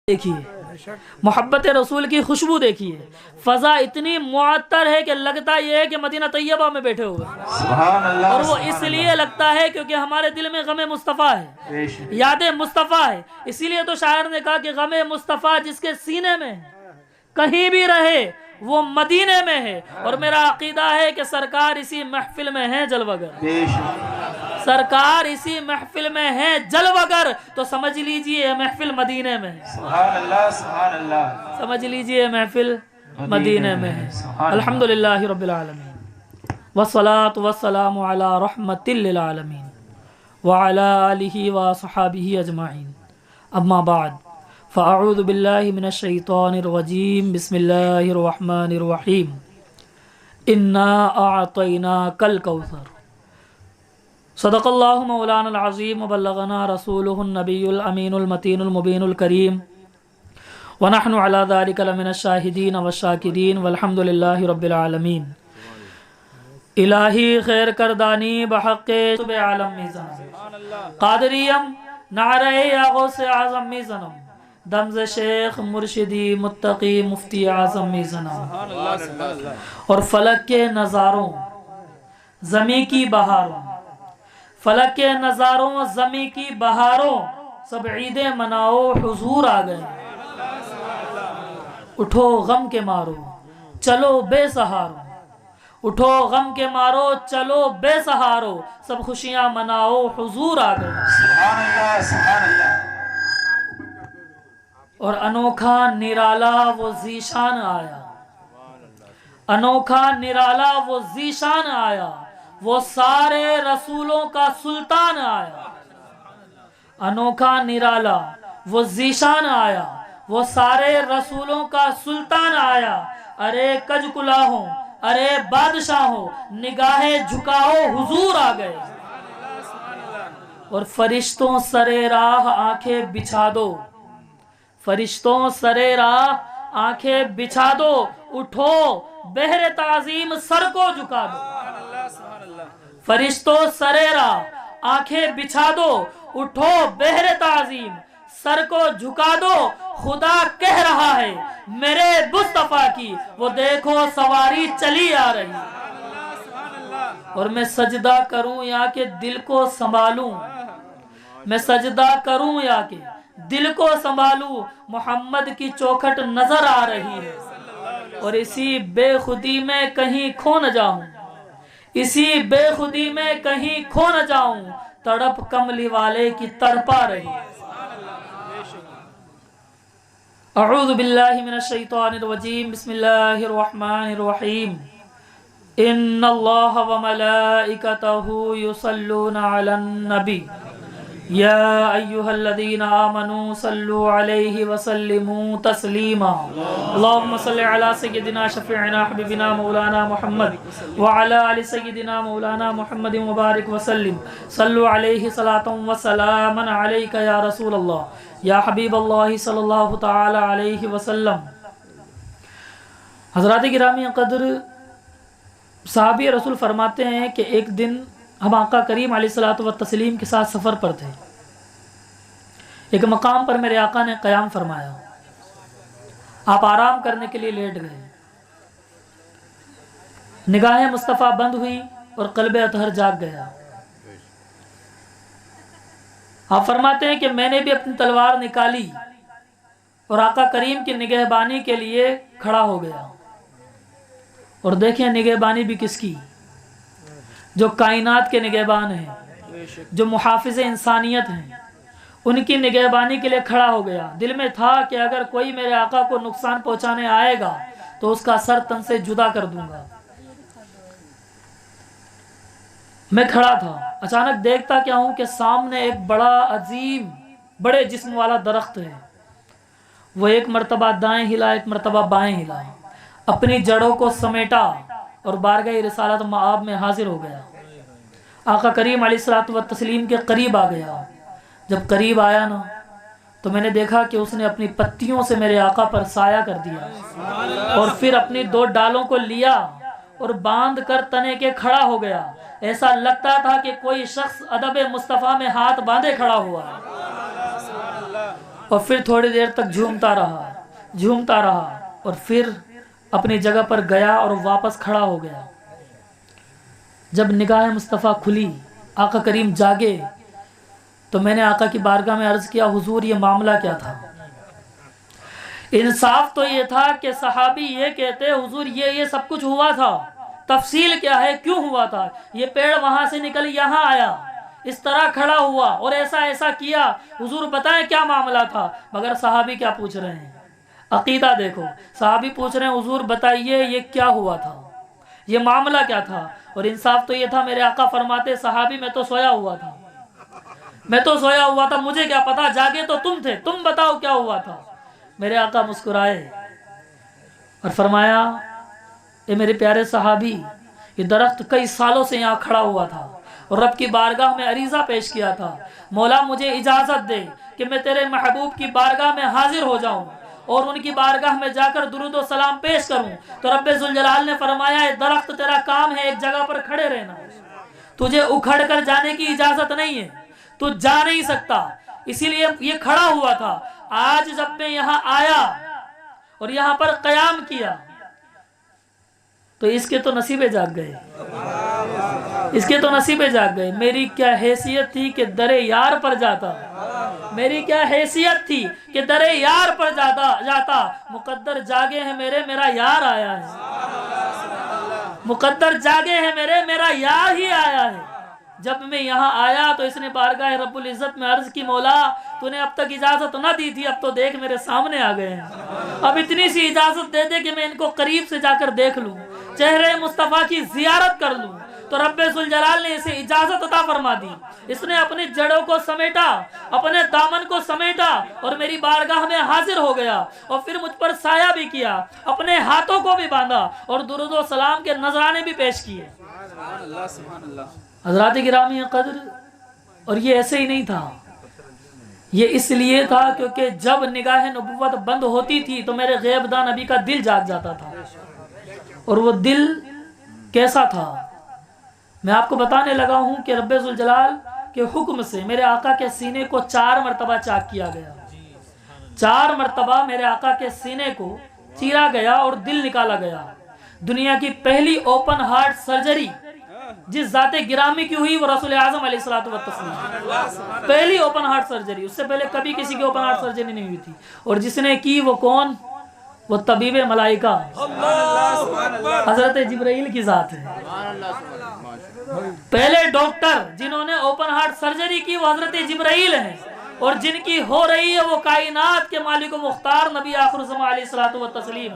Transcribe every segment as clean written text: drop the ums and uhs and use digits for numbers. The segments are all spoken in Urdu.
دیکھیے محبت رسول کی خوشبو دیکھیے، فضا اتنی معطر ہے کہ لگتا یہ ہے کہ مدینہ طیبہ میں بیٹھے ہوئے، سبحان اللہ، اور وہ اس لیے لگتا ہے کیونکہ ہمارے دل میں غم مصطفیٰ ہے، یاد مصطفیٰ ہے۔ اسی لیے تو شاعر نے کہا کہ غم مصطفیٰ جس کے سینے میں کہیں بھی رہے وہ مدینے میں ہے، اور میرا عقیدہ ہے کہ سرکار اسی محفل میں ہیں جلوہ گر، سرکار اسی محفل میں ہیں جلوہ گر، تو سمجھ لیجئے یہ محفل مدینے میں ہے، سبحان اللہ، سبحان اللہ، سمجھ لیجئے محفل مدینے میں ہے۔ الحمدللہ رب العالمین، والصلاة والسلام علی رحمت للعالمین وعلی آلہ وصحابہ اجمعین، اما بعد فاعوذ باللہ من الشیطان الرجیم، بسم اللہ الرحمن الرحیم، انا اعطیناک الکوثر، صدق اللہ مولانا العظیم وبلغنا رسولہ النبی الامین المتین المبین الکریم، ونحن على ذلك لمن الشاہدین والشاکرین والحمد للہ رب العالمین۔ الہی خیر کردانی بحق صبح عالم می زنم، قادریم نعرہ غوث اعظم می زنم، دمز شیخ مرشدی متقی مفتی اعظم می زنم، اور فلک کے نظاروں زمیں کی بہاروں، فلک کے نظاروں زمیں کی بہاروں، سب عیدیں مناؤ حضور آ گئے، اٹھو غم کے مارو چلو بے سہارو، اٹھو غم کے مارو چلو بے سہارو، سب خوشیاں مناؤ حضور آ گئے۔ سبحان اللہ، سبحان اللہ، اور انوکھا نرالا وہ ذیشان آیا، انوکھا نرالا وہ ذیشان آیا، وہ سارے رسولوں کا سلطان آیا، انوکھا نرالا وہ ذیشان آیا، وہ سارے رسولوں کا سلطان آیا، ارے کج کلاہوں ارے بادشاہوں نگاہ جھکاؤ حضور آ گئے، اور فرشتوں سرے راہ آنکھیں بچھا دو، فرشتوں سرے راہ آنکھیں بچھا دو، اٹھو بہر تعظیم سر کو جھکا دو، فرشتوں سرے راہ آنکھیں بچھا دو، اٹھو بہر تعظیم سر کو جھکا دو، خدا کہہ رہا ہے میرے مصطفیٰ کی وہ دیکھو سواری چلی آ رہی، اور میں سجدہ کروں یا کہ دل کو سنبھالوں، میں سجدہ کروں یا کہ دل کو سنبھالوں، محمد کی چوکھٹ نظر آ رہی ہے، اور اسی بے خودی میں کہیں کھو نہ جاؤں، اسی بے خودی میں کہیں کھو نہ جاؤں، تڑپ کملی والے کی تڑپا رہی۔ اعوذ باللہ من الشیطان الرجیم، بسم اللہ الرحمن الرحیم، ان اللہ وملائکتہ یصلون علی النبی یا ایہا الذین آمنوا صلوا علیہ وسلموا تسلیما، اللہم صل علی سیدنا شفیعنا حبیبنا مولانا محمد وعلی آل سیدنا مولانا محمد مبارک وسلم، صلوا علیہ صلاۃ وسلاما علیک یا رسول اللہ یا حبیب اللہ صلی اللہ تعالی علیہ وسلم۔ حضرات گرامی قدر، صحابی رسول فرماتے ہیں کہ ایک دن ہم آقا کریم علیہ الصلوۃ والتسلیم کے ساتھ سفر پر تھے، ایک مقام پر میرے آقا نے قیام فرمایا، آپ آرام کرنے کے لیے لیٹ گئے، نگاہ مصطفیٰ بند ہوئی اور قلب اطہر جاگ گیا، آپ فرماتے ہیں کہ میں نے بھی اپنی تلوار نکالی اور آقا کریم کی نگہبانی کے لیے کھڑا ہو گیا، اور دیکھیں نگہبانی بھی کس کی؟ جو کائنات کے نگہبان ہیں، جو محافظ انسانیت ہیں، ان کی نگہبانی کے لیے کھڑا ہو گیا۔ دل میں تھا کہ اگر کوئی میرے آقا کو نقصان پہنچانے آئے گا تو اس کا سر تن سے جدا کر دوں گا۔ میں کھڑا تھا، اچانک دیکھتا کیا ہوں کہ سامنے ایک بڑا عظیم بڑے جسم والا درخت ہے، وہ ایک مرتبہ دائیں ہلا ایک مرتبہ بائیں ہلا، اپنی جڑوں کو سمیٹا اور بارگاہ رسالت مآب میں حاضر ہو گیا، آقا کریم علیہ الصلوۃ والتسلیم کے قریب آ گیا۔ جب قریب آیا نا تو میں نے دیکھا کہ اس نے اپنی پتیوں سے میرے آقا پر سایہ کر دیا، اور پھر اپنی دو ڈالوں کو لیا اور باندھ کر تنے کے کھڑا ہو گیا، ایسا لگتا تھا کہ کوئی شخص ادب مصطفیٰ میں ہاتھ باندھے کھڑا ہوا ہے۔ اور پھر تھوڑی دیر تک جھومتا رہا اور پھر اپنی جگہ پر گیا اور واپس کھڑا ہو گیا۔ جب نگاہ مصطفیٰ کھلی، آقا کریم جاگے، تو میں نے آقا کی بارگاہ میں عرض کیا حضور یہ معاملہ کیا تھا؟ انصاف تو یہ تھا کہ صحابی یہ کہتے حضور یہ سب کچھ ہوا تھا، تفصیل کیا ہے، کیوں ہوا تھا، یہ پیڑ وہاں سے نکل یہاں آیا، اس طرح کھڑا ہوا اور ایسا کیا، حضور بتائیں کیا معاملہ تھا۔ مگر صحابی کیا پوچھ رہے ہیں؟ عقیدہ دیکھو، صحابی پوچھ رہے ہیں حضور بتائیے یہ کیا ہوا تھا، یہ معاملہ کیا تھا؟ اور انصاف تو یہ تھا، میرے آقا فرماتے صحابی میں تو سویا ہوا تھا، مجھے کیا پتا، جاگے تو تم تھے، تم بتاؤ کیا ہوا تھا۔ میرے آقا مسکرائے اور فرمایا اے میرے پیارے صحابی، یہ درخت کئی سالوں سے یہاں کھڑا ہوا تھا اور رب کی بارگاہ میں عریضہ پیش کیا تھا، مولا مجھے اجازت دے کہ میں تیرے محبوب کی بارگاہ میں حاضر ہو جاؤں اور ان کی بارگاہ میں جا کر درود و سلام پیش کروں۔ تو رب ذوالجلال نے فرمایا اے درخت تیرا کام ہے ایک جگہ پر کھڑے رہنا، تجھے اکھڑ کر جانے کی اجازت نہیں ہے، تو جا نہیں سکتا، اسی لیے یہ کھڑا ہوا تھا۔ آج جب میں یہاں آیا اور یہاں پر قیام کیا تو اس کے تو نصیبے جاگ گئے، میری کیا حیثیت تھی کہ در یار پر جاتا، مقدر جاگے ہیں میرے، میرا یار آیا ہے، مقدر جاگے ہیں میرے، میرا یار ہی آیا ہے۔ جب میں یہاں آیا تو اس نے بارگاہ رب العزت میں عرض کی مولا تو نے اب تک اجازت نہ دی تھی، اب تو دیکھ میرے سامنے آ گئے ہیں، اب اتنی سی اجازت دے دے کہ میں ان کو قریب سے جا کر دیکھ لوں، چہرے مصطفیٰ کی زیارت کر لوں۔ تو رب ذوالجلال نے اسے اجازت عطا فرما دی، اس نے اپنی جڑوں کو سمیٹا، اپنے دامن کو سمیٹا اور میری بارگاہ میں حاضر ہو گیا، اور پھر مجھ پر سایہ بھی کیا، اپنے ہاتھوں کو بھی باندھا اور درود و سلام کے نذرانے بھی پیش کیے۔ حضرات گرامی قدر، اور یہ ایسے ہی نہیں تھا، یہ اس لیے تھا کیونکہ جب نگاہ نبوت بند ہوتی تھی تو میرے غیب داں نبی کا دل جاگ جاتا تھا، اور وہ دل کیسا تھا میں آپ کو بتانے لگا ہوں کہ رب ذوالجلال کے حکم سے میرے آقا کے سینے کو 4 مرتبہ چاک کیا گیا، 4 مرتبہ میرے آقا کے سینے کو چیرا گیا اور دل نکالا گیا۔ دنیا کی پہلی اوپن ہارٹ سرجری جس ذات گرامی کی ہوئی وہ رسول اعظم علیہ الصلوۃ والتسلیم، پہلی اوپن ہارٹ سرجری، اس سے پہلے کبھی کسی کی اوپن ہارٹ سرجری نہیں ہوئی تھی، اور جس نے کی وہ کون؟ وہ طبیب ملائکہ حضرت جبرائیل کی ذات ہے۔ پہلے ڈاکٹر جنہوں نے اوپن ہارٹ سرجری کی وہ حضرت جبرائیل ہیں، اور جن کی ہو رہی ہے وہ کائنات کے مالک و مختار نبی آخر الزمان علیہ الصلوۃ والتسلیم۔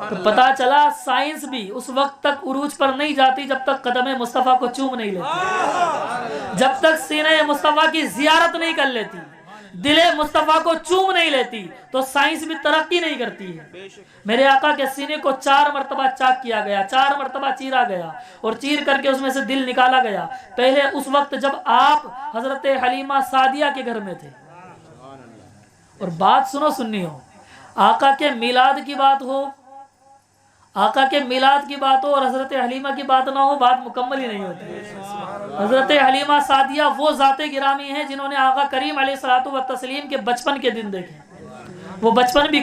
تو پتا چلا سائنس بھی اس وقت تک عروج پر نہیں جاتی جب تک قدم مصطفیٰ کو چوم نہیں لیتی، جب تک سینہ مصطفیٰ کی زیارت نہیں کر لیتی، دل مصطفیٰ کو چوم نہیں لیتی، تو سائنس بھی ترقی نہیں کرتی ہے۔ میرے آقا کے سینے کو 4 مرتبہ چاک کیا گیا، 4 مرتبہ چیرا گیا، اور چیر کر کے اس میں سے دل نکالا گیا۔ پہلے اس وقت جب آپ حضرت حلیمہ سعدیہ کے گھر میں تھے، اور بات سننی ہو، آقا کے میلاد کی بات ہو، آقا کے میلاد کی بات ہو اور حضرت حلیمہ کی بات نہ ہو، بات مکمل ہی نہیں ہوتی۔ حضرت حلیمہ سعدیہ وہ ذات گرامی ہیں جنہوں نے آقا کریم علیہ الصلوۃ والتسلیم کے بچپن کے دن دیکھے، وہ بچپن بھی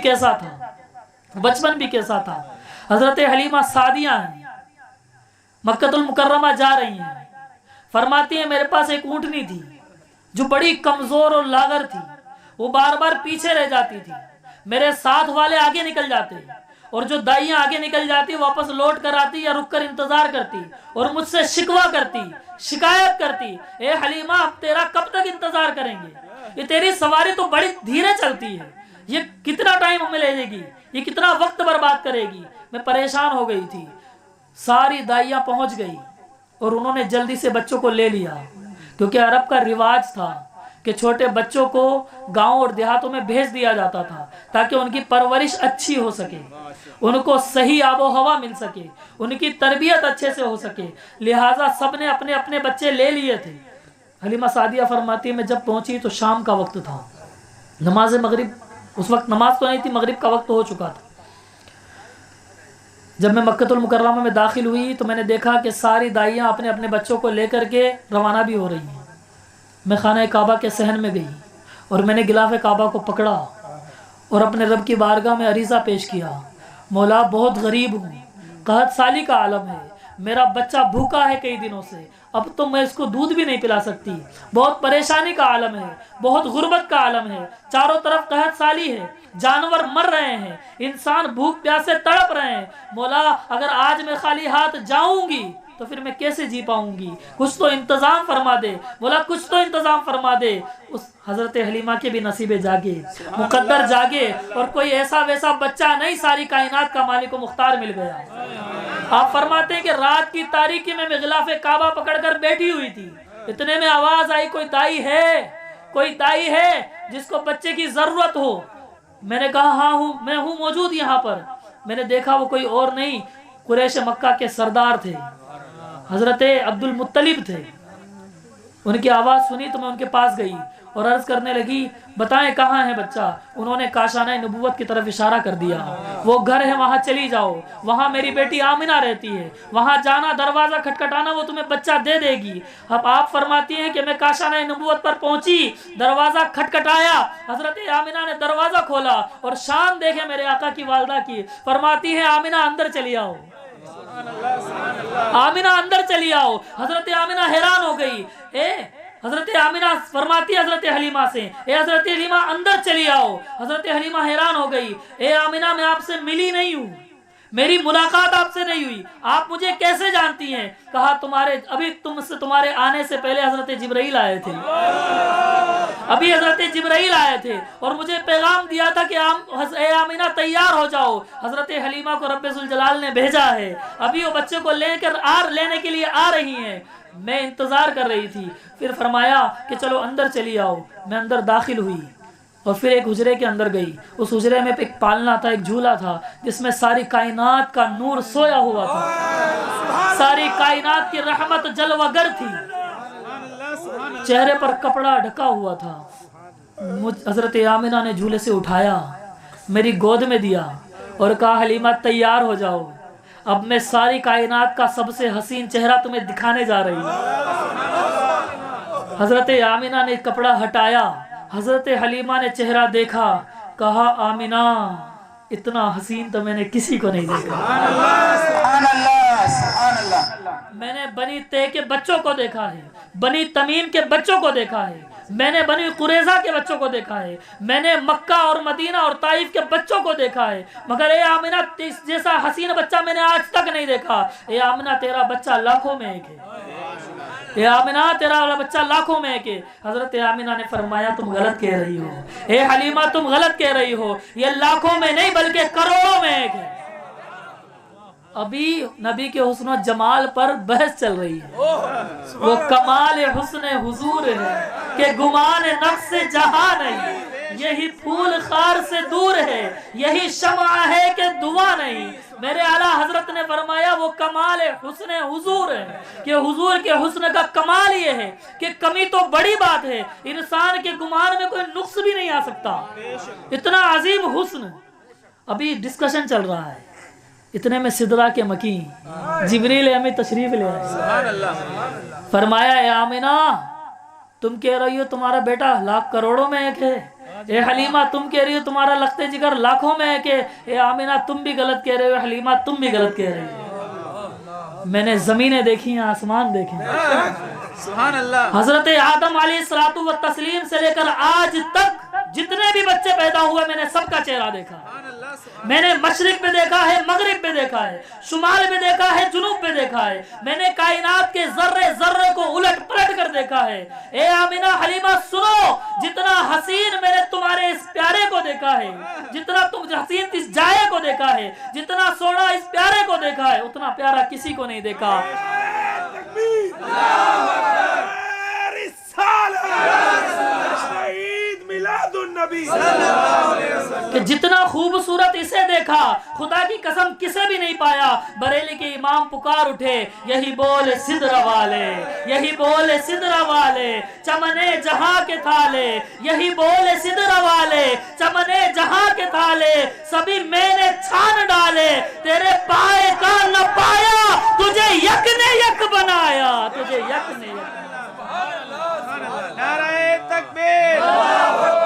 کیسا تھا۔ حضرت حلیمہ سعدیہ ہیں، مکہ المکرمہ جا رہی ہیں، فرماتی ہیں میرے پاس ایک اونٹنی تھی جو بڑی کمزور اور لاغر تھی، وہ بار بار پیچھے رہ جاتی تھی، میرے ساتھ والے آگے نکل جاتے، اور جو دائیاں آگے نکل جاتی واپس لوٹ کر آتی یا رک کر انتظار کرتی اور مجھ سے شکوہ کرتی، شکایت کرتی، اے حلیمہ اب تیرا کب تک انتظار کریں گے، یہ تیری سواری تو بڑی دھیرے چلتی ہے، یہ کتنا ٹائم ہمیں لے گی، یہ کتنا وقت برباد کرے گی۔ میں پریشان ہو گئی تھی، ساری دائیاں پہنچ گئی اور انہوں نے جلدی سے بچوں کو لے لیا، کیونکہ عرب کا رواج تھا کہ چھوٹے بچوں کو گاؤں اور دیہاتوں میں بھیج دیا جاتا تھا تاکہ ان کی پرورش اچھی ہو سکے، ان کو صحیح آب و ہوا مل سکے، ان کی تربیت اچھے سے ہو سکے، لہٰذا سب نے اپنے اپنے بچے لے لیے تھے۔ حلیمہ سعدیہ فرماتی ہے میں جب پہنچی تو شام کا وقت تھا، نماز مغرب، اس وقت نماز تو نہیں تھی، مغرب کا وقت ہو چکا تھا۔ جب میں مکہ المکرمہ میں داخل ہوئی تو میں نے دیکھا کہ ساری دائیاں اپنے اپنے بچوں کو لے کر کے روانہ بھی ہو رہی ہیں۔ میں خانہ کعبہ کے صحن میں گئی اور میں نے غلاف کعبہ کو پکڑا اور اپنے رب کی بارگاہ میں عریضہ پیش کیا، مولا بہت غریب ہوں، قحط سالی کا عالم ہے، میرا بچہ بھوکا ہے کئی دنوں سے، اب تو میں اس کو دودھ بھی نہیں پلا سکتی، بہت پریشانی کا عالم ہے، بہت غربت کا عالم ہے، چاروں طرف قحط سالی ہے، جانور مر رہے ہیں، انسان بھوک پیاسے تڑپ رہے ہیں، مولا اگر آج میں خالی ہاتھ جاؤں گی تو پھر میں کیسے جی پاؤں گی، کچھ تو انتظام فرما دے، مولا کچھ تو انتظام فرما دے۔ اس حضرت حلیمہ کے بھی نصیبے جاگے، مقدر جاگے، اور کوئی ایسا ویسا بچہ نہیں، ساری کائنات کا مالک و مختار مل گیا۔ آپ فرماتے ہیں کہ رات کی تاریکی میں غلاف کعبہ پکڑ کر بیٹھی ہوئی تھی، اتنے میں آواز آئی کوئی دائی ہے، کوئی دائی ہے جس کو بچے کی ضرورت ہو؟ میں نے کہا ہاں ہوں، میں ہوں موجود یہاں پر۔ میں نے دیکھا وہ کوئی اور نہیں، قریش مکہ کے سردار تھے، حضرت عبد المطلب تھے۔ ان کی آواز سنی تو میں ان کے پاس گئی اور عرض کرنے لگی بتائیں کہاں ہے بچہ؟ انہوں نے کاشانہ نبوت کی طرف اشارہ کر دیا، وہ گھر ہے وہاں چلی جاؤ، وہاں میری بیٹی آمنہ رہتی ہے، وہاں جانا، دروازہ کھٹکھٹانا، وہ تمہیں بچہ دے دے گی۔ اب آپ فرماتی ہیں کہ میں کاشانہ نبوت پر پہنچی، دروازہ کھٹکھٹایا، حضرت آمنہ نے دروازہ کھولا اور شان دیکھے میرے آقا کی والدہ کی، فرماتی ہے آمنہ اندر چلی آؤ، آمنہ اندر چلی آؤ۔ حضرت آمنہ حیران ہو گئی، حضرت آمنہ فرماتی حضرت حلیمہ سے، اے حضرت حلیمہ اندر چلی آؤ۔ حضرت حلیمہ حیران ہو گئی، اے آمنہ میں آپ سے ملی نہیں ہوں، میری ملاقات آپ سے نہیں ہوئی، آپ مجھے کیسے جانتی ہیں؟ کہا تمہارے آنے سے پہلے حضرت جبرائیل آئے تھے، ابھی حضرت جبرائیل آئے تھے اور مجھے پیغام دیا تھا کہ اے آمنہ تیار ہو جاؤ، حضرت حلیمہ کو رب ذوالجلال نے بھیجا ہے، ابھی وہ بچے کو لینے کے لیے آ رہی ہیں، میں انتظار کر رہی تھی۔ پھر فرمایا کہ چلو اندر چلی آؤ، میں اندر داخل ہوئی اور پھر ایک حجرے کے اندر گئی، اس حجرے میں ایک پالنا تھا، ایک جھولا تھا جس میں ساری کائنات کا نور سویا ہوا تھا، ساری کائنات کی رحمت جلوہ گر تھی، چہرے پر کپڑا ڈھکا ہوا تھا۔ حضرت آمنہ نے جھولے سے اٹھایا، میری گود میں دیا اور کہا حلیمہ تیار ہو جاؤ، اب میں ساری کائنات کا سب سے حسین چہرہ تمہیں دکھانے جا رہی ہوں۔ حضرت آمنہ نے کپڑا ہٹایا، حضرت حلیمہ نے چہرہ دیکھا، کہا آمنہ اتنا حسین تو میں نے کسی کو نہیں دیکھا، میں نے بنی تے کے بچوں کو دیکھا ہے، بنی تمیم کے بچوں کو دیکھا ہے، میں نے بنی قریظہ کے بچوں کو دیکھا ہے، میں نے مکہ اور مدینہ اور طائف کے بچوں کو دیکھا ہے، مگر اے آمنہ جیسا حسین بچہ میں نے آج تک نہیں دیکھا۔ اے آمنہ تیرا بچہ لاکھوں میں ایک ہے، اے آمنہ تیرا والا بچہ لاکھوں میں ایک ہے۔ حضرت آمنہ نے فرمایا تم غلط کہہ رہی ہو، اے حلیمہ تم غلط کہہ رہی ہو، یہ لاکھوں میں نہیں بلکہ کروڑوں میں ایک ہے۔ ابھی نبی کے حسن و جمال پر بحث چل رہی ہے، وہ کمال حسن حضور ہے کہ گمان نفس جہاں نہیں، یہی پھول خار سے دور ہے، یہی شمع ہے کہ دعا نہیں۔ میرے اعلیٰ حضرت نے فرمایا وہ کمال حسن حضور ہے کہ حضور کے حسن کا کمال یہ ہے کہ کمی تو بڑی بات ہے، انسان کے گمان میں کوئی نقص بھی نہیں آ سکتا، اتنا عظیم حسن۔ ابھی ڈسکشن چل رہا ہے، اتنے میں سدرہ کے مکین جبریل امی تشریف لے آئے، فرمایا اے آمنہ تم کہہ رہی ہو تمہارا بیٹا لاکھ کروڑوں میں ایک ہے، اے حلیمہ تم کہہ رہی ہو تمہارا لخت جگر لاکھوں میں ایک ہے، اے آمنہ تم بھی غلط کہہ رہے ہو، حلیمہ تم بھی غلط کہہ رہی ہو۔ میں نے زمینیں دیکھی ہیں، آسمان دیکھے ہیں، حضرت آدم علیہ الصلوۃ والتسلیم سے لے کر آج تک جتنے بھی بچے پیدا ہوئے میں نے سب کا چہرہ دیکھا، میں نے مشرق پہ دیکھا ہے، مغرب پہ دیکھا ہے، شمال میں دیکھا ہے، جنوب پہ دیکھا ہے، میں نے کائنات کے ذرے ذرے کو الٹ پلٹ کر دیکھا ہے۔ اے آمنہ حلیمہ سنو، جتنا حسین میں نے تمہارے اس پیارے کو دیکھا ہے، جتنا تم حسین اس جائے کو دیکھا ہے، جتنا سونا اس پیارے کو دیکھا ہے، اتنا پیارا کسی کو نہیں دیکھا۔ کہ جتنا خوبصورت اسے دیکھا خدا کی قسم کسے بھی نہیں پایا۔ بریلی کے امام پکار اٹھے، یہی بول سدرہ والے، یہی بول سدرہ والے، چمنے جہاں کے تھالے، یہی بول سدرہ والے، چمنے جہاں کے تھالے، سبھی میں نے چھان ڈالے، تیرے پائے کا نہ پایا، تجھے یک نے یک بنایا، تجھے یک نے یک بنایا۔ نعرہ تکبیر۔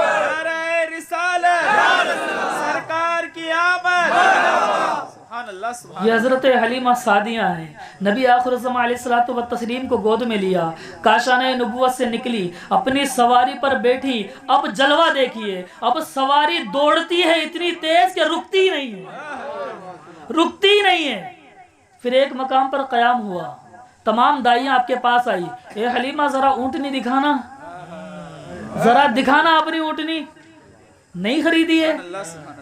یہ حضرت حلیمہ سعدیہ ہیں. نبی آخر الزمان علیہ الصلوۃ والتسلیم کو گود میں لیا, کاشانہ نبوت سے نکلی, اپنی سواری پر بیٹھی. اب جلوہ دیکھیے, اب سواری دوڑتی ہے اتنی تیز کہ رکتی نہیں ہے, رکتی نہیں ہے. پھر ایک مقام پر قیام ہوا, تمام دائیاں آپ کے پاس آئی. اے حلیمہ ذرا اونٹنی دکھانا, ذرا دکھانا اپنی اونٹنی. نہیں خریدی ہے؟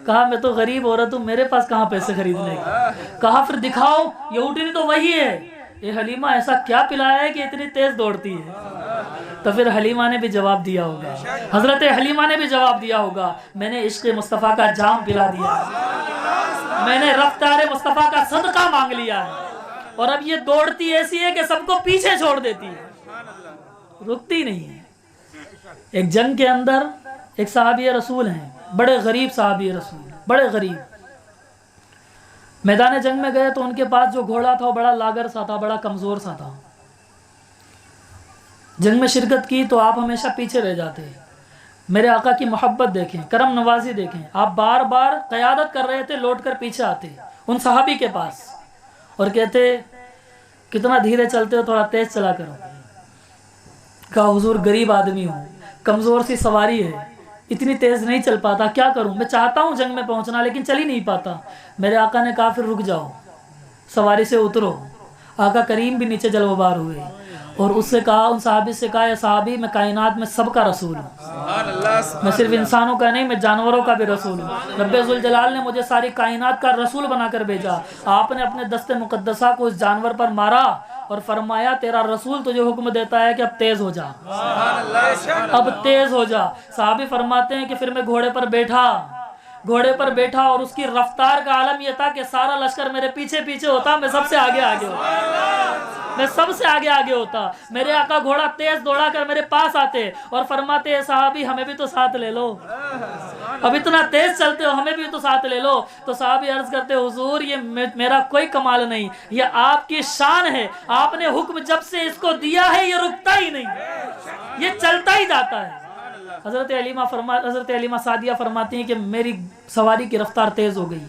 کہا میں تو غریب عورت ہوں, میرے پاس کہاں پیسے خریدنے کے. کہا پھر دکھاؤ, یہ اونٹنی تو وہی ہے. یہ حلیمہ ایسا کیا پلایا ہے کہ اتنی تیز دوڑتی ہے؟ تو پھر حلیمہ نے بھی جواب دیا ہوگا, حضرت حلیمہ نے بھی جواب دیا ہوگا, میں نے عشق مصطفیٰ کا جام پلا دیا, میں نے رفتار مصطفیٰ کا صدقہ مانگ لیا ہے. اور اب یہ دوڑتی ایسی ہے کہ سب کو پیچھے چھوڑ دیتی ہے, رکتی نہیں ہے. ایک جنگ کے اندر ایک صحابی رسول ہیں, بڑے غریب صحابی رسول, بڑے غریب. میدان جنگ میں گئے تو ان کے پاس جو گھوڑا تھا وہ بڑا لاغر سا تھا, بڑا کمزور سا تھا. جنگ میں شرکت کی تو آپ ہمیشہ پیچھے رہ جاتے. میرے آقا کی محبت دیکھیں, کرم نوازی دیکھیں. آپ بار بار قیادت کر رہے تھے, لوٹ کر پیچھے آتے ان صحابی کے پاس اور کہتے کتنا دھیرے چلتے ہو, تھوڑا تیز چلا کرو. کہا حضور غریب آدمی ہوں, کمزور سی سواری ہے, اتنی تیز نہیں چل پاتا, کیا کروں؟ میں چاہتا ہوں جنگ میں پہنچنا لیکن چل ہی نہیں پاتا. میرے آقا نے کہا پھر رک جاؤ, سواری سے اترو. آقا کریم بھی نیچے جلوہ بار ہوئے اور اس سے کہا, ان صحابی سے کہا, یا صحابی میں کائنات میں سب کا رسول ہوں, میں صرف انسانوں کا نہیں, میں جانوروں کا بھی رسول ہوں. رب ذوالجلال نے مجھے ساری کائنات کا رسول بنا کر بھیجا. آپ نے اپنے دست مقدسہ کو اس جانور پر مارا اور فرمایا تیرا رسول تجھے حکم دیتا ہے کہ اب تیز ہو جا, اب تیز ہو جا. صحابی فرماتے ہیں کہ پھر میں گھوڑے پر بیٹھا اور اس کی رفتار کا عالم یہ تھا کہ سارا لشکر میرے پیچھے پیچھے ہوتا, میں سب سے آگے آگے ہوتا. میرے آقا گھوڑا تیز دوڑا کر میرے پاس آتے اور فرماتے ہیں صحابی ہمیں بھی تو ساتھ لے لو, اب اتنا تیز چلتے ہو, ہمیں بھی تو ساتھ لے لو. تو صحابی عرض کرتے حضور یہ میرا کوئی کمال نہیں, یہ آپ کی شان ہے. آپ نے حکم جب سے اس کو دیا ہے یہ رکتا ہی نہیں, یہ چلتا ہی جاتا ہے. حضرت حلیمہ سعدیہ فرماتی ہیں کہ میری سواری کی رفتار تیز ہو گئی.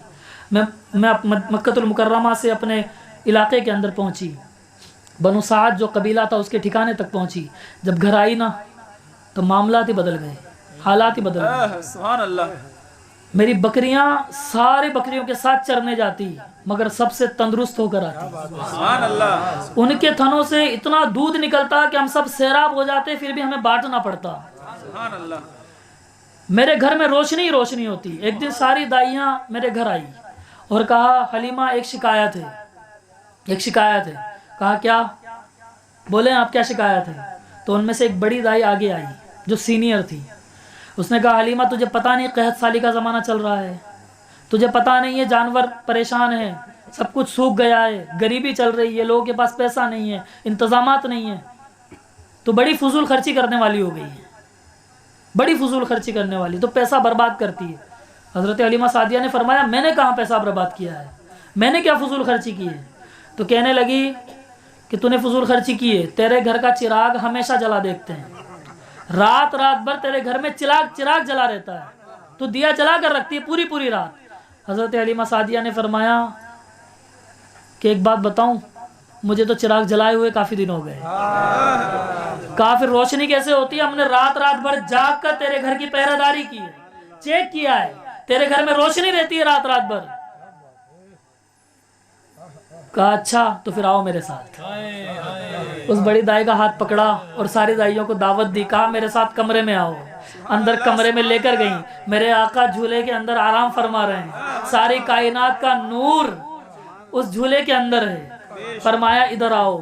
میں مکہ المکرمہ سے اپنے علاقے کے اندر پہنچی, بنو سعد جو قبیلہ تھا اس کے ٹھکانے تک پہنچی. جب گھر آئی نا تو معاملات ہی بدل گئے, حالات ہی بدل گئے. سبحان اللہ. میری بکریاں سارے بکریوں کے ساتھ چرنے جاتی مگر سب سے تندرست ہو کر آتی. سبحان اللہ. ان کے تھنوں سے اتنا دودھ نکلتا کہ ہم سب سیراب ہو جاتے, پھر بھی ہمیں بانٹنا پڑتا. سبحان اللہ. میرے گھر میں روشنی ہوتی. ایک دن ساری دائیاں میرے گھر آئی اور کہا حلیمہ ایک شکایت ہے. کہا کیا؟ بولے آپ کیا شکایت ہے؟ تو ان میں سے ایک بڑی دائی آگے آئی جو سینئر تھی. اس نے کہا حلیمہ تجھے پتہ نہیں قحط سالی کا زمانہ چل رہا ہے, تجھے پتہ نہیں ہے جانور پریشان ہیں, سب کچھ سوکھ گیا ہے, غریبی چل رہی ہے, لوگوں کے پاس پیسہ نہیں ہے, انتظامات نہیں ہیں, تو بڑی فضول خرچی کرنے والی ہو گئی ہے, بڑی فضول خرچی کرنے والی, تو پیسہ برباد کرتی ہے. حضرت حلیمہ سعدیہ نے فرمایا میں نے کہاں پیسہ برباد کیا ہے, میں نے کیا فضول خرچی کی ہے؟ تو کہنے لگی کہ تو نے فضول خرچی کی ہے, تیرے گھر کا چراغ ہمیشہ جلا دیکھتے ہیں, رات بھر تیرے گھر میں چراغ جلا رہتا ہے, تو دیا جلا کر رکھتی ہے پوری رات. حضرت حلیمہ سعدیہ نے فرمایا کہ ایک بات بتاؤں, مجھے تو چراغ جلائے ہوئے کافی دن ہو گئے. کہا پھر روشنی کیسے ہوتی ہے؟ ہم نے رات بھر جاگ کر تیرے گھر کی پہرہ داری کی ہے, چیک کیا ہے, تیرے گھر میں روشنی رہتی ہے رات بھر. کہا اچھا تو پھر آؤ میرے ساتھ. اس بڑی دائی کا ہاتھ پکڑا اور ساری دائیوں کو دعوت دی. کہا میرے ساتھ کمرے میں آؤ. اندر کمرے میں لے کر گئیں. میرے آقا جھولے کے اندر آرام فرما رہے ہیں, ساری کائنات کا نور اس جھولے کے اندر ہے. فرمایا ادھر آؤ.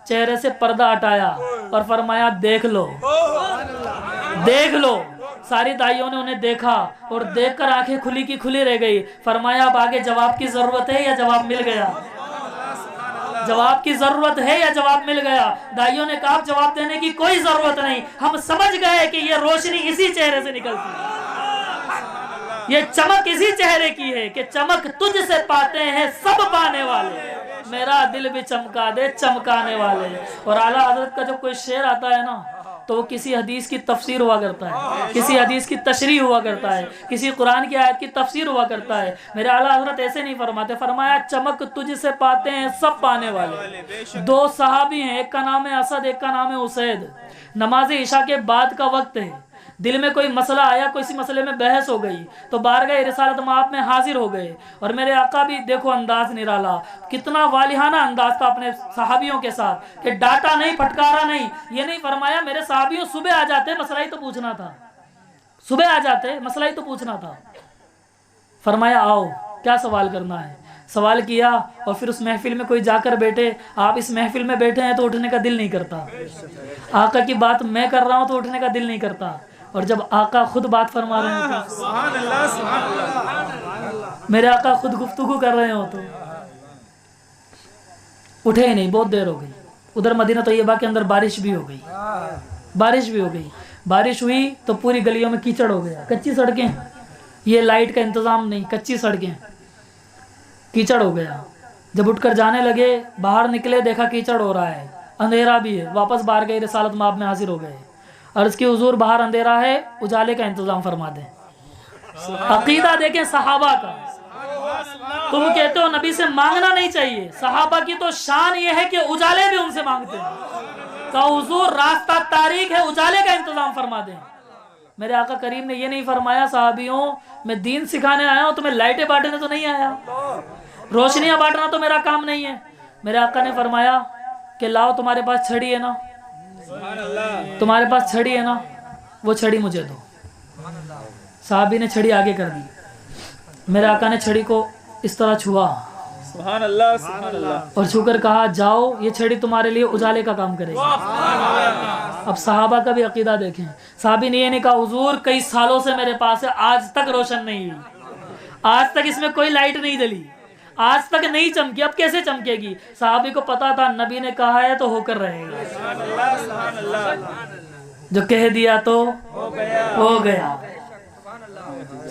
چہرے سے پردہ ہٹایا اور فرمایا دیکھ لو. ساری دائیوں نے انہیں دیکھا اور دیکھ کر آنکھیں کھلی کی کھلی رہ گئی. فرمایا اب آگے جواب کی ضرورت ہے یا جواب مل گیا؟ جواب کی ضرورت ہے یا جواب مل گیا؟ دائیوں نے کہا جواب دینے کی کوئی ضرورت نہیں, ہم سمجھ گئے کہ یہ روشنی اسی چہرے سے نکلتی ہے, یہ چمک اسی چہرے کی ہے کہ چمک تجھ سے پاتے ہیں سب پانے والے, میرا دل بھی چمکا دے چمکانے والے. اور اعلیٰ حضرت کا جب کوئی شعر آتا ہے نا تو وہ کسی حدیث کی تفسیر ہوا کرتا ہے، کسی حدیث کی تشریح ہوا کرتا ہے، کسی قرآن کی آیت کی تفسیر ہوا کرتا ہے۔ میرے اعلیٰ حضرت ایسے نہیں فرماتے، فرمایا چمک تجھ سے پاتے ہیں سب پانے والے۔ دو صحابی ہیں، ایک کا نام ہے اسد، ایک کا نام ہے اسید۔ نماز عشاء کے بعد کا وقت ہے، دل میں کوئی مسئلہ آیا، کوئی مسئلے میں بحث ہو گئی تو بارگاہ رسالت مآب میں حاضر ہو گئے، اور میرے آقا بھی دیکھو انداز نرالا، کتنا والہانہ انداز تھا اپنے صحابیوں کے ساتھ کہ ڈانٹا نہیں، پھٹکارا نہیں، یہ نہیں فرمایا میرے صحابیوں صبح آ جاتے مسئلہ ہی تو پوچھنا تھا، صبح آ جاتے مسئلہ ہی تو پوچھنا تھا۔ فرمایا آؤ کیا سوال کرنا ہے، سوال کیا، اور پھر اس محفل میں کوئی جا کر بیٹھے، آپ اس محفل میں بیٹھے ہیں تو اٹھنے کا دل نہیں کرتا، آقا کی بات میں کر رہا ہوں تو اٹھنے کا دل نہیں کرتا، اور جب آقا خود بات فرما رہے ہیں تو سبحان اللہ سبحان اللہ، میرے آقا خود گفتگو کر رہے ہو تو اٹھے ہی نہیں، بہت دیر ہو گئی۔ ادھر مدینہ طیبہ کے اندر بارش بھی ہو گئی، بارش بھی ہو گئی، بارش ہوئی تو پوری گلیوں میں کیچڑ ہو گیا، کچی سڑکیں، یہ لائٹ کا انتظام نہیں، کچی سڑکیں، کیچڑ ہو گیا۔ جب اٹھ کر جانے لگے، باہر نکلے دیکھا کیچڑ ہو رہا ہے، اندھیرا بھی ہے، واپس باہر گئے رسالت مآب میں حاضر ہو گئے، عرض کی حضور باہر اندھیرا ہے، اجالے کا انتظام فرما دیں۔ عقیدہ دیکھیں صحابہ کا، تم کہتے ہو نبی سے مانگنا نہیں چاہیے، صحابہ کی تو شان یہ ہے کہ اجالے بھی ان سے مانگتے ہیں، کہ حضور راستہ تاریک ہے، اجالے کا انتظام فرما دیں۔ میرے آقا کریم نے یہ نہیں فرمایا صحابیوں میں دین سکھانے آیا ہوں، تمہیں لائٹیں بانٹنے تو نہیں آیا، روشنیاں بانٹنا تو میرا کام نہیں ہے۔ میرے آقا نے فرمایا کہ لاؤ تمہارے پاس چھڑی ہے نا، تمہارے پاس چھڑی ہے نا، وہ چھڑی مجھے دو۔ صحابی نے چھڑی آگے کر دی، میرے آقا نے چھڑی کو اس طرح چھوا، سبحان اللہ سبحان اللہ، اور چھو کر کہا جاؤ یہ چھڑی تمہارے لیے اجالے کا کام کرے گی۔ اب صحابہ کا بھی عقیدہ دیکھیں، صحابی نے یہ نہیں کہا حضور کئی سالوں سے میرے پاس ہے، آج تک روشن نہیں ہوئی، آج تک اس میں کوئی لائٹ نہیں جلی، آج تک نہیں چمکی، اب کیسے چمکے گی؟ صحابی کو پتا تھا نبی نے کہا ہے تو ہو کر رہے گا، سبحان اللہ سبحان اللہ، جو کہہ دیا تو ہو گیا۔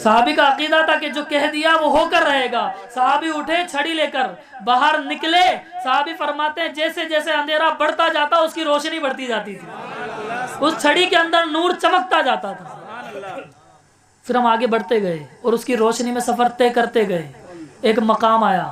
صحابی کا عقیدہ تھا کہ جو کہہ دیا وہ ہو کر رہے گا۔ صحابی اٹھے چھڑی لے کر باہر نکلے، صحابی فرماتے ہیں جیسے جیسے اندھیرا بڑھتا جاتا اس کی روشنی بڑھتی جاتی تھی، اس چھڑی کے اندر نور چمکتا جاتا تھا۔ پھر ہم آگے بڑھتے گئے اور اس کی روشنی میں سفر طے کرتے گئے، ایک مقام آیا،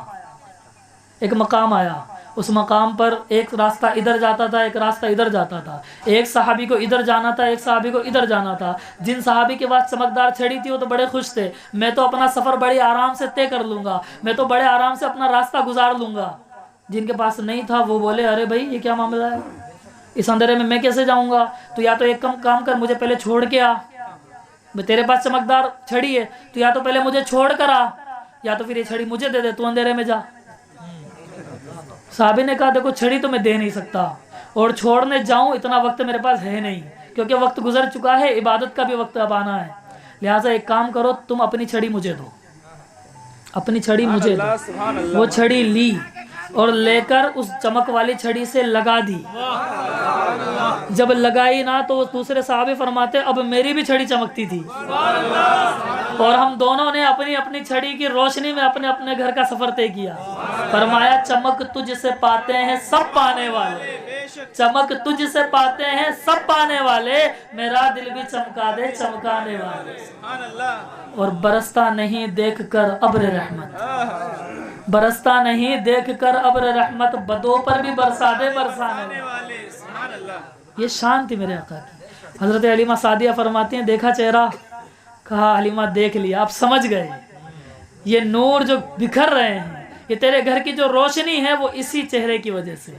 ایک مقام آیا، اس مقام پر ایک راستہ ادھر جاتا تھا، ایک راستہ ادھر جاتا تھا، ایک صحابی کو ادھر جانا تھا، ایک صحابی کو ادھر جانا تھا۔ جن صحابی کے پاس چمکدار چھڑی تھی وہ تو بڑے خوش تھے، میں تو اپنا سفر بڑے آرام سے طے کر لوں گا، میں تو بڑے آرام سے اپنا راستہ گزار لوں گا۔ جن کے پاس نہیں تھا وہ بولے ارے بھائی یہ کیا معاملہ ہے، اس اندھیرے میں کیسے جاؤں گا؟ تو یا تو ایک کام کر، مجھے پہلے چھوڑ کے آ، تیرے پاس چمکدار چھڑی ہے تو یا تو پہلے مجھے چھوڑ کر آ، یا تو پھر یہ چھڑی مجھے دے دے، تو اندھیرے میں جا۔ صحابی نے کہا دیکھو چھڑی تو میں دے نہیں سکتا، اور چھوڑنے جاؤں اتنا وقت میرے پاس ہے نہیں، کیونکہ وقت گزر چکا ہے، عبادت کا بھی وقت اب آنا ہے، لہٰذا ایک کام کرو تم اپنی چھڑی مجھے دو، اپنی چھڑی مجھے دو۔ وہ چھڑی لی اور لے کر اس چمک والی چھڑی سے لگا دی، جب لگائی نا تو دوسرے صحابی فرماتے اب میری بھی چھڑی چمکتی تھی، اور ہم دونوں نے اپنی اپنی چھڑی کی روشنی میں اپنے اپنے گھر کا سفر طے کیا۔ فرمایا چمک تجھ سے پاتے ہیں سب پانے والے، چمک تجھ سے پاتے ہیں سب پانے والے، میرا دل بھی چمکا دے چمکانے والے، اور برستا نہیں دیکھ کر ابر رحمت، برستا نہیں دیکھ کر ابر رحمت، بدوں پر بھی برسا دے برسانے والے۔ یہ شان تھی میرے آقا کی۔ حضرت حلیمہ سعدیہ فرماتی ہیں دیکھا چہرہ، کہا حلیمہ دیکھ لیا، آپ سمجھ گئے یہ نور جو بکھر رہے ہیں، یہ تیرے گھر کی جو روشنی ہے وہ اسی چہرے کی وجہ سے۔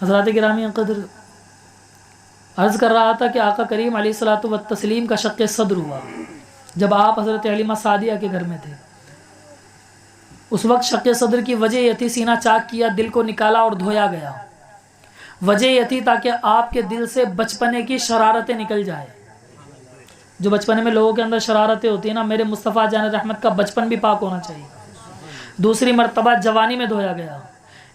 حضرات گرامی قدر، عرض کر رہا تھا کہ آقا کریم علیہ الصلوۃ والتسلیم کا شق صدر ہوا جب آپ حضرت حلیمہ سعدیہ کے گھر میں تھے۔ اس وقت شق صدر کی وجہ یہ تھی، سینہ چاک کیا، دل کو نکالا اور دھویا گیا۔ وجہ یہ تھی تاکہ آپ کے دل سے بچپنے کی شرارتیں نکل جائے، جو بچپنے میں لوگوں کے اندر شرارتیں ہوتی ہیں نا، میرے مصطفیٰ جان رحمت کا بچپن بھی پاک ہونا چاہیے۔ دوسری مرتبہ جوانی میں دھویا گیا،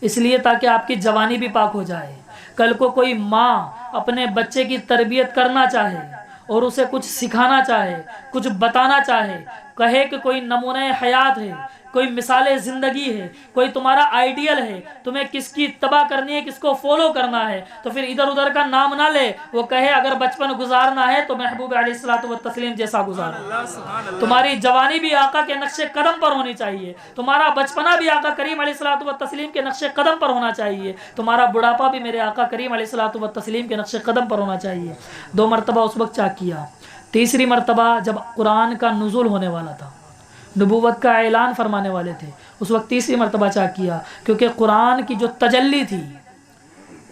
اس لیے تاکہ آپ کی جوانی بھی پاک ہو جائے۔ کل کو کوئی ماں اپنے بچے کی تربیت کرنا چاہے اور اسے کچھ سکھانا چاہے، کچھ بتانا چاہے، کہے کہ کوئی نمونہ حیات ہے، کوئی مثال زندگی ہے، کوئی تمہارا آئیڈیل ہے، تمہیں کس کی اتباع کرنی ہے، کس کو فالو کرنا ہے، تو پھر ادھر ادھر کا نام نہ لے. وہ کہے اگر بچپن گزارنا ہے تو محبوب علیہ الصلوۃ والتسلیم جیسا گزارو. تمہاری جوانی بھی آقا کے نقش قدم پر ہونی چاہیے، تمہارا بچپنا بھی آقا کریم علیہ الصلوۃ والتسلیم کے نقش قدم پر ہونا چاہیے، تمہارا بڑھاپا بھی میرے آقا کریم علیہ الصلوۃ والتسلیم کے نقش قدم پر ہونا چاہیے. 2 مرتبہ اس وقت چاک کیا. تیسری مرتبہ جب قرآن کا نزول ہونے والا تھا، نبوت کا اعلان فرمانے والے تھے، اس وقت تیسری مرتبہ چاک کیا، کیونکہ قرآن کی جو تجلی تھی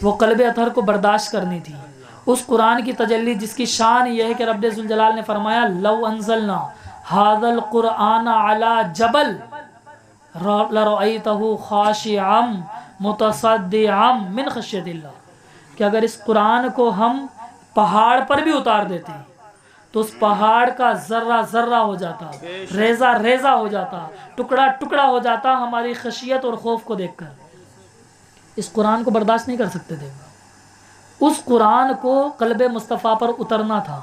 وہ قلب اطہر کو برداشت کرنی تھی. اس قرآن کی تجلی جس کی شان یہ ہے کہ رب ذوالجلال نے فرمایا لو انزلنا ھذا القرآن علی جبل لرأیتہ خاشعا متصدعا من خشیۃ اللہ، کہ اگر اس قرآن کو ہم پہاڑ پر بھی اتار دیتے تو اس پہاڑ کا ذرہ ذرہ ہو جاتا، ریزہ ریزہ ہو جاتا، ٹکڑا ٹکڑا ہو جاتا ہماری خشیت اور خوف کو دیکھ کر. اس قرآن کو برداشت نہیں کر سکتے تھے. اس قرآن کو قلب مصطفیٰ پر اترنا تھا.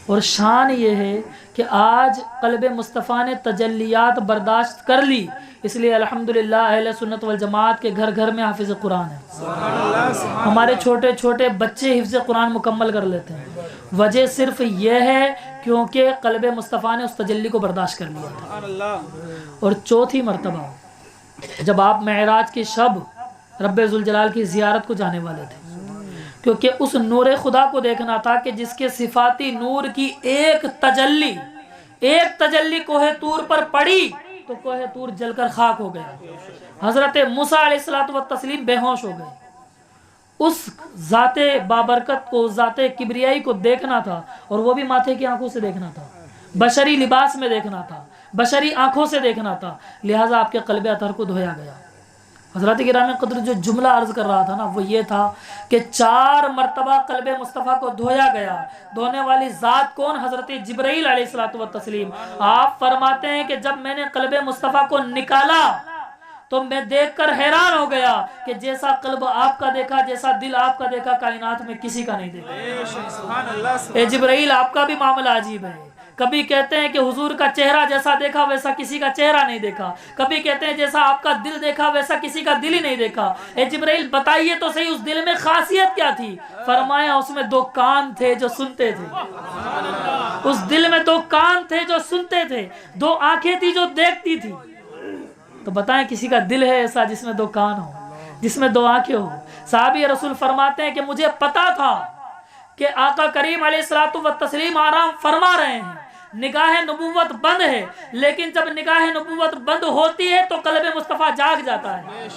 اور شان یہ ہے کہ آج قلب مصطفیٰ نے تجلیات برداشت کر لی، اس لیے الحمدللہ اہل سنت والجماعت کے گھر گھر میں حافظ قرآن ہے. ہمارے چھوٹے چھوٹے بچے حفظ قرآن مکمل کر لیتے ہیں. وجہ صرف یہ ہے کیونکہ قلب مصطفیٰ نے اس تجلی کو برداشت کر لیا تھا. اور چوتھی مرتبہ جب آپ معراج کی شب رب ذوالجلال کی زیارت کو جانے والے تھے، کیونکہ اس نور خدا کو دیکھنا تھا کہ جس کے صفاتی نور کی ایک تجلی کوہ طور پر پڑی تو کوہ طور جل کر خاک ہو گیا. حضرت موسیٰ علیہ الصلوۃ والتسلیم بے ہوش ہو گئے. اس ذات بابرکت کو، ذات کبریائی کو دیکھنا تھا، اور وہ بھی ماتھے کی آنکھوں سے دیکھنا تھا، بشری لباس میں دیکھنا تھا، بشری آنکھوں سے دیکھنا تھا. لہٰذا آپ کے قلب اطہر کو دھویا گیا. حضرت گرامی قدر جو جملہ عرض کر رہا تھا نا وہ یہ تھا کہ 4 مرتبہ قلب مصطفیٰ کو دھویا گیا. دھونے والی ذات کون؟ حضرت جبرائیل علیہ الصلوۃ والتسلیم. آپ فرماتے ہیں کہ جب میں نے قلب مصطفیٰ کو نکالا تو میں دیکھ کر حیران ہو گیا کہ جیسا قلب آپ کا دیکھا، جیسا دل آپ کا دیکھا، کائنات میں کسی کا نہیں دیکھا. اے جبرائیل آپ کا بھی معاملہ عجیب ہے. کبھی کہتے ہیں کہ حضور کا چہرہ جیسا دیکھا ویسا کسی کا چہرہ نہیں دیکھا، کبھی کہتے ہیں جیسا آپ کا دل دیکھا ویسا کسی کا دل ہی نہیں دیکھا. اے جبرائیل بتائیے تو صحیح اس دل میں خاصیت کیا تھی؟ فرمایا اس میں 2 کان تھے جو سنتے تھے. اس دل میں 2 کان تھے جو سنتے تھے، 2 آنکھیں تھی جو دیکھتی تھی. تو بتائیں کسی کا دل ہے ایسا جس میں 2 کان ہو، جس میں 2 آنکھیں ہو؟ صحابی رسول فرماتے ہیں کہ مجھے پتا تھا کہ آقا کریم علیہ الصلوۃ والتسلیم آرام فرما رہے ہیں، نگاہ نبوت بند ہے، لیکن جب نگاہ نبوت بند ہوتی ہے تو قلب مصطفیٰ جاگ جاتا ہے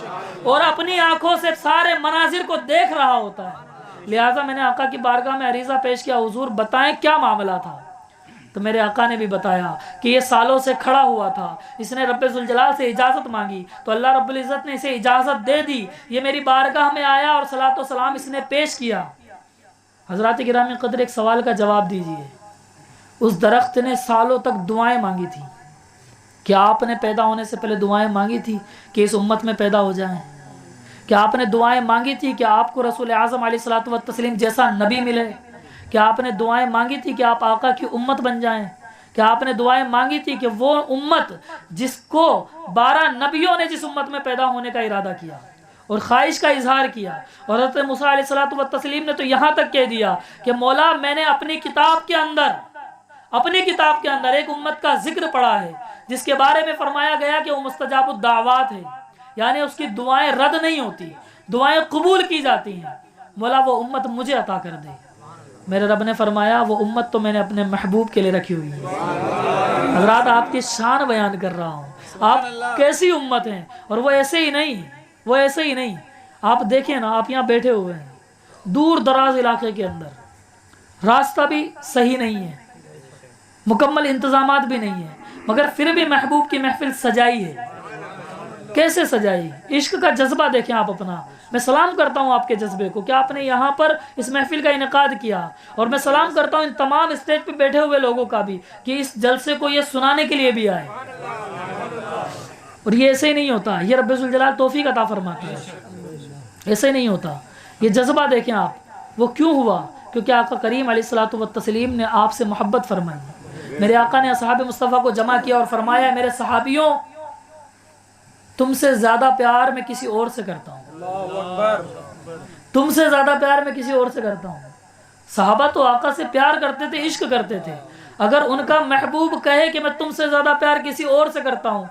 اور اپنی آنکھوں سے سارے مناظر کو دیکھ رہا ہوتا ہے. لہٰذا میں نے آقا کی بارگاہ میں عریضہ پیش کیا، حضور بتائیں کیا معاملہ تھا؟ تو میرے آقا نے بھی بتایا کہ یہ سالوں سے کھڑا ہوا تھا، اس نے رب ذوالجلال سے اجازت مانگی تو اللہ رب العزت نے اسے اجازت دے دی. یہ میری بارگاہ میں آیا اور صلاۃ و سلام اس نے پیش کیا. حضرات گرامی قدر ایک سوال کا جواب دیجئے. اس درخت نے سالوں تک دعائیں مانگی تھی. کیا آپ نے پیدا ہونے سے پہلے دعائیں مانگی تھی کہ اس امت میں پیدا ہو جائیں؟ کیا آپ نے دعائیں مانگی تھی کہ آپ کو رسول اعظم علیہ الصلوۃ والتسلیم جیسا نبی ملے؟ کیا آپ نے دعائیں مانگی تھی کہ آپ آقا کی امت بن جائیں؟ کیا آپ نے دعائیں مانگی تھی کہ وہ امت جس کو 12 نبیوں نے جس امت میں پیدا ہونے کا ارادہ کیا اور خواہش کا اظہار کیا، اور حضرت موسیٰ علیہ الصلوۃ والتسلیم نے تو یہاں تک کہہ دیا کہ مولا میں نے اپنی کتاب کے اندر ایک امت کا ذکر پڑھا ہے جس کے بارے میں فرمایا گیا کہ وہ مستجاب الدعوات ہے، یعنی اس کی دعائیں رد نہیں ہوتی، دعائیں قبول کی جاتی ہیں. مولا وہ امت مجھے عطا کر دے. میرے رب نے فرمایا وہ امت تو میں نے اپنے محبوب کے لیے رکھی ہوئی ہے. حضرات آپ کی شان بیان کر رہا ہوں، آپ کیسی امت ہیں. اور وہ ایسے ہی نہیں، آپ دیکھیں نا، آپ یہاں بیٹھے ہوئے ہیں دور دراز علاقے کے اندر، راستہ بھی صحیح نہیں ہے، مکمل انتظامات بھی نہیں ہے، مگر پھر بھی محبوب کی محفل سجائی ہے. کیسے سجائی؟ عشق کا جذبہ دیکھیں آپ اپنا. میں سلام کرتا ہوں آپ کے جذبے کو کہ آپ نے یہاں پر اس محفل کا انعقاد کیا، اور میں سلام کرتا ہوں ان تمام اسٹیج پہ بیٹھے ہوئے لوگوں کا بھی کہ اس جلسے کو یہ سنانے کے لیے بھی آئے. اور یہ ایسے ہی نہیں ہوتا، یہ رب ذوالجلال توفیق عطا فرماتا ہے. ایسے نہیں ہوتا. یہ جذبہ دیکھیں آپ، وہ کیوں ہوا؟ کیونکہ آقا کریم علیہ الصلوۃ والتسلیم نے آپ سے محبت فرمائی. میرے آقا نے اصحاب مصطفیٰ کو جمع کیا اور فرمایا میرے صحابیوں تم سے زیادہ پیار میں کسی اور سے کرتا ہوں، اللہ اکبر، تم سے زیادہ پیار میں کسی اور سے کرتا ہوں۔ صحابہ تو آقا سے پیار کرتے تھے، عشق کرتے تھے، اگر ان کا محبوب کہے کہ میں تم سے زیادہ پیار کسی اور سے کرتا ہوں،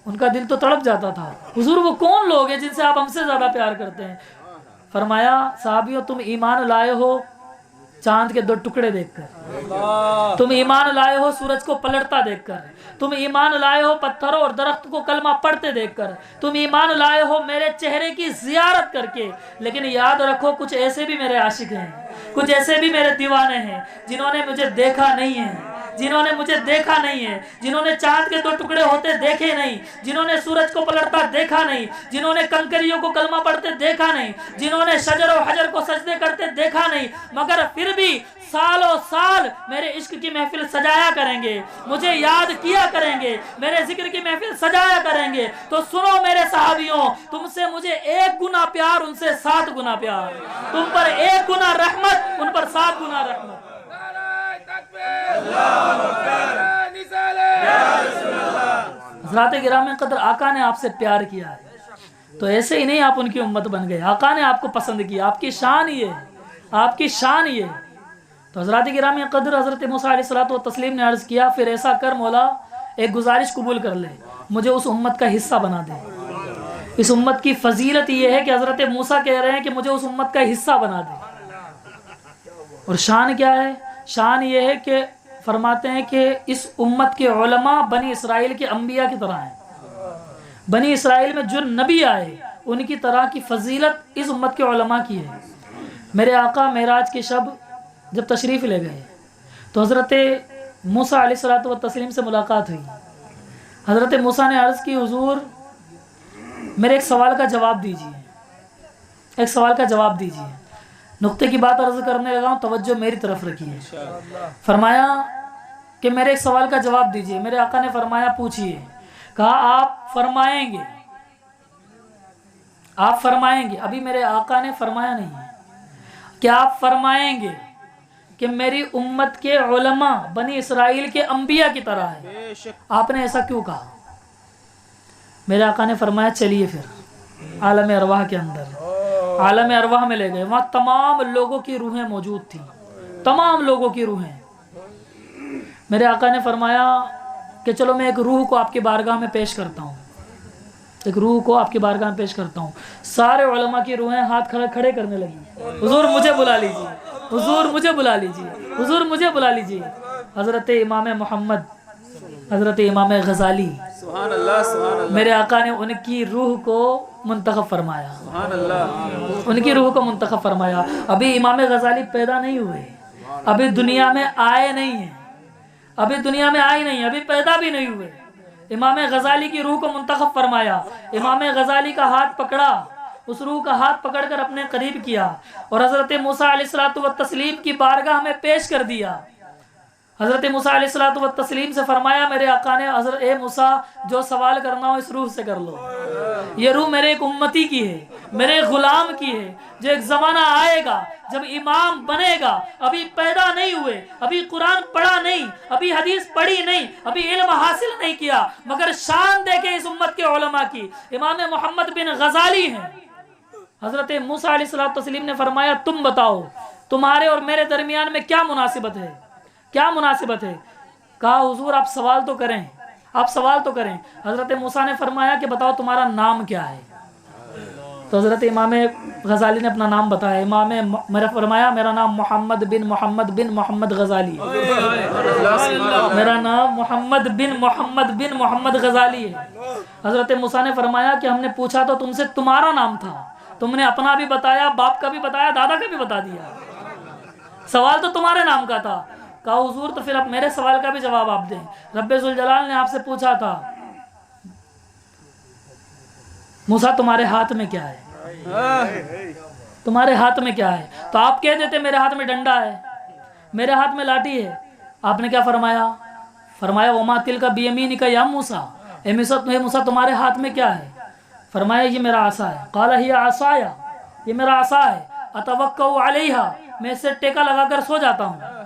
ان کا دل تو تڑپ جاتا تھا۔ حضور وہ کون لوگ ہیں جن سے آپ ہم سے زیادہ پیار کرتے ہیں؟ فرمایا صحابیوں تم ایمان لائے ہو چاند کے 2 ٹکڑے دیکھ کر، تم ایمان لائے ہو سورج کو پلٹتا دیکھ کر، تم ایمان لائے ہو پتھروں اور درخت کو کلمہ پڑھتے دیکھ کر، تم ایمان لائے ہو میرے چہرے کی زیارت کر کے۔ لیکن یاد رکھو کچھ ایسے بھی میرے عاشق ہیں، کچھ ایسے بھی میرے دیوانے ہیں جنہوں نے مجھے دیکھا نہیں ہے، جنہوں نے مجھے دیکھا نہیں ہے، جنہوں نے چاند کے 2 ٹکڑے ہوتے دیکھے نہیں، جنہوں نے سورج کو پلٹتا دیکھا نہیں، جنہوں نے کنکریوں کو کلمہ پڑھتے دیکھا نہیں، جنہوں نے شجر و حجر کو سجدے کرتے دیکھا نہیں، مگر پھر بھی سالوں سال میرے عشق کی محفل سجایا کریں گے، مجھے یاد کیا کریں گے، میرے ذکر کی محفل سجایا کریں گے۔ تو سنو میرے صحابیوں، تم سے مجھے 1 گنا پیار، ان سے 7 گنا پیار، تم پر 1 گنا رحمت، ان پر 7 گنا رحمت۔ حضرات گرامی قدر، آقا نے آپ سے پیار کیا ہے تو ایسے ہی نہیں آپ ان کی امت بن گئے، آقا نے آپ کو پسند کیا، آپ کی شان یہ ہے، آپ کی شان یہ ہے۔ تو حضرات گرامی قدر، حضرت موسیٰ علیہ الصلوۃ والتسلیم نے عرض کیا پھر ایسا کر مولا، ایک گزارش قبول کر لے، مجھے اس امت کا حصہ بنا دے۔ اس امت کی فضیلت یہ ہے کہ حضرت موسیٰ کہہ رہے ہیں کہ مجھے اس امت کا حصہ بنا دے۔ اور شان کیا ہے؟ شان یہ ہے کہ فرماتے ہیں کہ اس امت کے علماء بنی اسرائیل کے انبیاء کی طرح ہیں، بنی اسرائیل میں جو نبی آئے ان کی طرح کی فضیلت اس امت کے علماء کی ہے۔ میرے آقا معراج کی شب جب تشریف لے گئے تو حضرت موسیٰ علیہ الصلوۃ والتسلیم سے ملاقات ہوئی۔ حضرت موسیٰ نے عرض کی حضور میرے ایک سوال کا جواب دیجیے، ایک سوال کا جواب دیجیے۔ نقطے کی بات عرض کرنے لگا ہوں، توجہ میری طرف رکھیے۔ فرمایا کہ میرے ایک سوال کا جواب دیجیے۔ میرے آقا نے فرمایا پوچھیے۔ کہا آپ فرمائیں گے، آپ فرمائیں گے۔ ابھی میرے آقا نے فرمایا نہیں ہے کہ آپ فرمائیں گے کہ میری امت کے علماء بنی اسرائیل کے انبیاء کی طرح ہے، آپ نے ایسا کیوں کہا؟ میرے آقا نے فرمایا چلیے پھر عالم ارواح کے اندر، عالم ارواح میں لے گئے، وہاں تمام لوگوں کی روحیں موجود تھیں، تمام لوگوں کی روحیں۔ میرے آقا نے فرمایا کہ چلو میں ایک روح کو آپ کی بارگاہ میں پیش کرتا ہوں، ایک روح کو آپ کی بارگاہ میں پیش کرتا ہوں۔ سارے علماء کی روحیں ہاتھ کھڑے کرنے لگی، حضور مجھے بلا لیجیے، حضور مجھے بلا لیجیے، حضور مجھے بلا لیجیے۔ حضرت امام محمد، حضرت امام غزالی، سبحان اللہ، سبحان اللہ، میرے آقا نے ان کی روح کو منتخب فرمایا، سبحان اللہ، ان کی روح کو منتخب فرمایا۔ ابھی امام غزالی پیدا نہیں ہوئے، ابھی دنیا میں آئے نہیں ہیں، ابھی دنیا میں آئے نہیں، ابھی پیدا بھی نہیں ہوئے۔ امام غزالی کی روح کو منتخب فرمایا، امام غزالی کا ہاتھ پکڑا، اس روح کا ہاتھ پکڑ کر اپنے قریب کیا اور حضرت موسیٰ علیہ الصلوۃ والتسلیم کی بارگاہ میں پیش کر دیا۔ حضرت موسیٰ علیہ الصلوۃ والتسلیم سے فرمایا میرے آقا نے، حضرت اے موسیٰ جو سوال کرنا ہو اس روح سے کر لو، یہ روح میرے ایک امتی کی ہے، میرے غلام کی ہے، جو ایک زمانہ آئے گا جب امام بنے گا، ابھی پیدا نہیں ہوئے، ابھی قرآن پڑھا نہیں، ابھی حدیث پڑھی نہیں، ابھی علم حاصل نہیں کیا، مگر شان دیکھے اس امت کے علماء کی، امام محمد بن غزالی ہیں۔ حضرت موسیٰ علیہ الصلوۃ والتسلیم نے فرمایا تم بتاؤ تمہارے اور میرے درمیان میں کیا مناسبت ہے، کیا مناسبت ہے؟ کہا حضور آپ سوال تو کریں، آپ سوال تو کریں۔ حضرت موسیٰ نے فرمایا کہ بتاؤ تمہارا نام کیا ہے؟ تو حضرت امام غزالی نے اپنا نام بتایا، امام میرا فرمایا میرا نام محمد بن محمد بن محمد غزالی ہے، میرا نام محمد بن محمد بن محمد غزالی ہے۔ حضرت موسیٰ نے فرمایا کہ ہم نے پوچھا تو تم سے تمہارا نام تھا، تم نے اپنا بھی بتایا، باپ کا بھی بتایا، دادا کا بھی بتا دیا، سوال تو تمہارے نام کا تھا۔ کہا حضور تو پھر اب میرے سوال کا بھی جواب آپ دیں۔ رب ذوالجلال نے آپ سے پوچھا تھا موسیٰ تمہارے ہاتھ میں کیا ہے، تمہارے ہاتھ میں کیا ہے؟ تو آپ کہہ دیتے میرے ہاتھ میں ڈنڈا ہے، میرے ہاتھ میں لاٹھی ہے۔ آپ نے کیا فرمایا؟ فرمایا وما تلک بیمینک یا موسیٰ، اے موسیٰ تمہارے ہاتھ میں کیا ہے؟ فرمایا یہ میرا عصا ہے۔ قال ہی عصایا، یہ میرا عصا ہے، اتوکؤ علیہا، میں اسے ٹیکا لگا کر سو جاتا ہوں۔